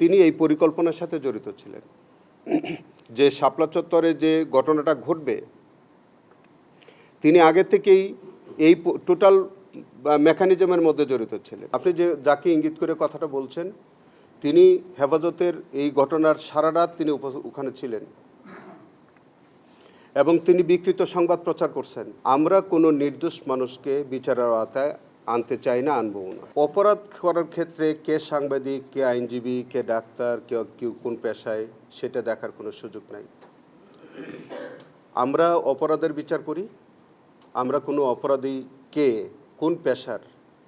তিনি এই পরিকল্পনার সাথে জড়িত ছিলেন যে শাপলা চত্বরে যে ঘটনাটা ঘটবে তিনি আগে থেকেই এই টোটাল মেকানিজমের মধ্যে জড়িত ছিলেন। আপনি যে যাকে ইঙ্গিত করে কথাটা বলছেন তিনি হেফাজতের এই ঘটনার সারা রাত তিনি ওখানে ছিলেন এবং তিনি বিকৃত সংবাদ প্রচার করছেন। আমরা কোনো নির্দোষ মানুষকে বিচারের আওতায় আনতে চাই না, আনবও না। অপরাধ করার ক্ষেত্রে কে সাংবাদিক, কে আইনজীবী, কে ডাক্তার, কেউ কোন পেশায় সেটা দেখার কোনো সুযোগ নাই। আমরা অপরাধের বিচার করি। আমরা কোনো অপরাধী কে কোন পেশার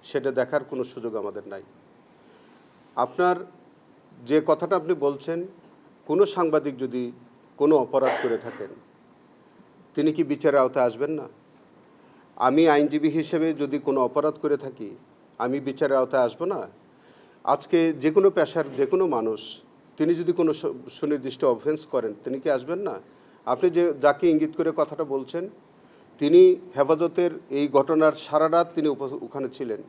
সেটা দেখার কোনো সুযোগ আমাদের নাই। আপনার যে কথাটা আপনি বলছেন, কোনো সাংবাদিক যদি কোনো অপরাধ করে থাকেন তিনি কি বিচারের আওতায় আসবেন না? আমি আইনজীবী হিসেবে যদি কোনো অপরাধ করে থাকি আমি বিচারের আওতায় আসবো না? আজকে যে কোনো পেশার যে কোনো মানুষ তিনি যদি কোনো সুনির্দিষ্ট অফেন্স করেন তিনি কি আসবেন না? আপনি যে যাকে ইঙ্গিত করে কথাটা বলছেন তিনি হেফাজতের এই ঘটনার সারা রাত তিনি ওখানে ছিলেন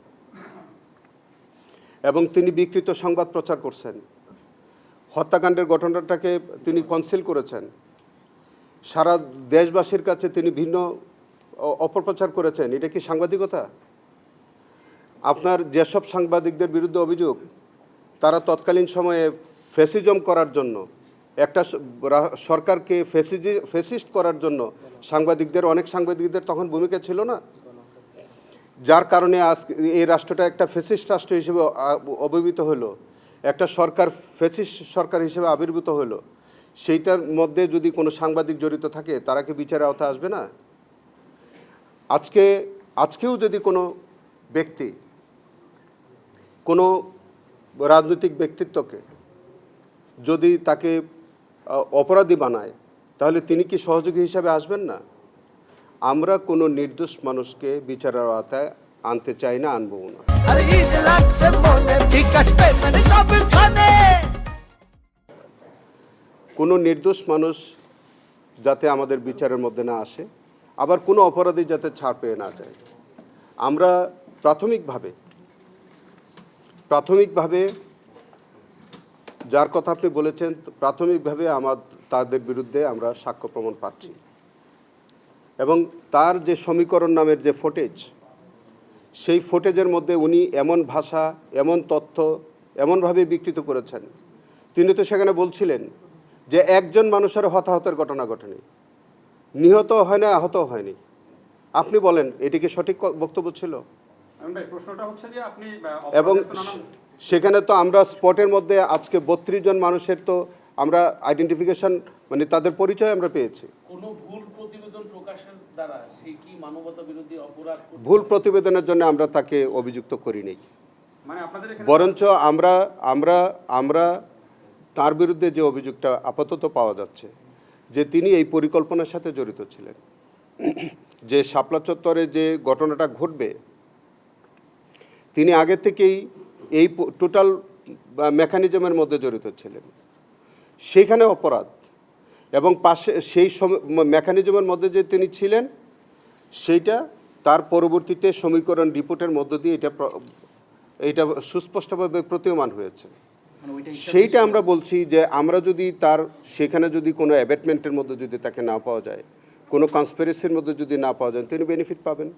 এবং তিনি বিকৃত সংবাদ প্রচার করছেন। হত্যাকাণ্ডের ঘটনাটাকে তিনি কনসিল করেছেন। সারা দেশবাসীর কাছে তিনি ভিন্ন অপপ্রচার করেছেন। এটা কি সাংবাদিকতা? আপনার যেসব সাংবাদিকদের বিরুদ্ধে অভিযোগ তারা তৎকালীন সময়ে ফ্যাসিজম করার জন্য একটা সরকারকে ফ্যাসিস্ট করার জন্য অনেক সাংবাদিকদের তখন ভূমিকা ছিল না, যার কারণে আজ এই রাষ্ট্রটা একটা ফ্যাসিস্ট রাষ্ট্র হিসেবে অভিভূত হলো, একটা সরকার ফ্যাসিস্ট সরকার হিসেবে আবির্ভূত হলো। সেইটার মধ্যে যদি কোনো সাংবাদিক জড়িত থাকে তারা কি বিচারের আওতায় আসবে না? আজকেও যদি কোনো ব্যক্তি কোনো রাজনৈতিক ব্যক্তিত্বকে যদি তাকে অপরাধী বানায় তাহলে তিনি কি সহযোগী হিসাবে আসবেন না? আমরা কোনো নির্দোষ মানুষকে বিচারের আওতায় আনতে চাই না, আনবও না। কোনো নির্দোষ মানুষ যাতে আমাদের বিচারের মধ্যে না আসে, আবার কোনো অপরাধী যাতে ছাড় পেয়ে না যায়। আমরা প্রাথমিকভাবে যার কথা আপনি বলেছেন প্রাথমিকভাবে তাদের বিরুদ্ধে আমরা সাক্ষ্য প্রমাণ পাচ্ছি এবং তার যে সমীকরণ নামের যে ফুটেজ সেই ফুটেজের মধ্যে উনি এমন ভাষা, এমন তথ্য এমনভাবে বিকৃত করেছেন। তিনি তো সেখানে বলছিলেন যে একজন মানুষের হতাহতের ঘটনা ঘটেনি, নিহত হয় না, আহত হয়নি। আপনি বলেন এটি কি সঠিক বক্তব্য ছিল? এবং সেখানে তো আমরা স্পটের মধ্যে আজকে 32 জন মানুষের তো আমরা আইডেন্টিফিকেশন মানে তাদের পরিচয় আমরা পেয়েছি। কোনো ভুল প্রতিবেদন প্রকাশের দ্বারা সে কি মানবতা বিরোধী অপরাধ? ভুল প্রতিবেদনের জন্য আমরা তাকে অভিযুক্ত করিনি, বরঞ্চ আমরা তার বিরুদ্ধে যে অভিযোগটা আপাতত পাওয়া যাচ্ছে যে তিনি এই পরিকল্পনার সাথে জড়িত ছিলেন যে শাপলা চত্বরে যে ঘটনাটা ঘটবে তিনি আগে থেকেই এই টোটাল মেকানিজমের মধ্যে জড়িত ছিলেন। সেইখানে অপরাধ এবং পাশে সেই মেকানিজমের মধ্যে যে তিনি ছিলেন সেইটা তার পরবর্তীতে সমীকরণ রিপোর্টের মধ্য দিয়ে এটা সুস্পষ্টভাবে প্রতীয়মান হয়েছে। সেইটা আমরা বলছি যে আমরা যদি সেখানে যদি কোনো অ্যাবেটমেন্টের মধ্যে যদি তাকে না পাওয়া যায়, কোনো কনস্পিরেসির মধ্যে যদি না পাওয়া যায় তিনি বেনিফিট পাবেন।